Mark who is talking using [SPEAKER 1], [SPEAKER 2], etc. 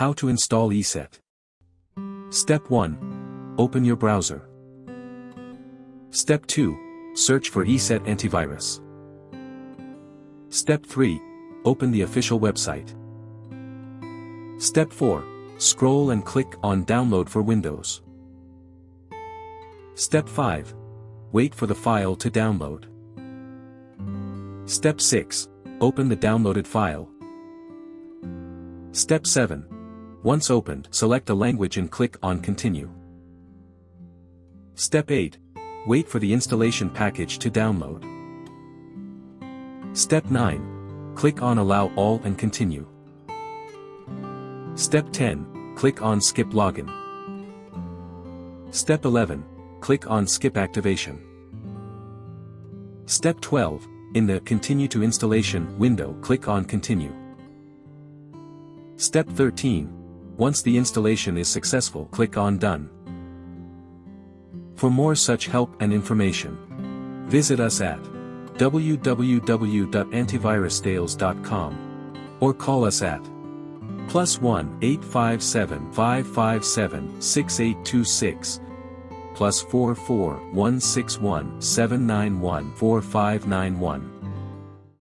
[SPEAKER 1] How to install Eset. Step 1. Open your browser. Step 2. Search for Eset Antivirus. Step 3. Open the official website. Step 4. Scroll and click on Download for Windows. Step 5. Wait for the file to download. Step 6. Open the downloaded file. Step 7. Once opened, select a language and click on Continue. Step 8. Wait for the installation package to download. Step 9. Click on Allow All and continue. Step 10. Click on Skip Login. Step 11. Click on Skip Activation. Step 12. In the Continue to Installation window, click on Continue. Step 13. Once the installation is successful, click on Done. For more such help and information, visit us at www.antivirustales.com or call us at +1 857 557 6826 +44 161 791 4591.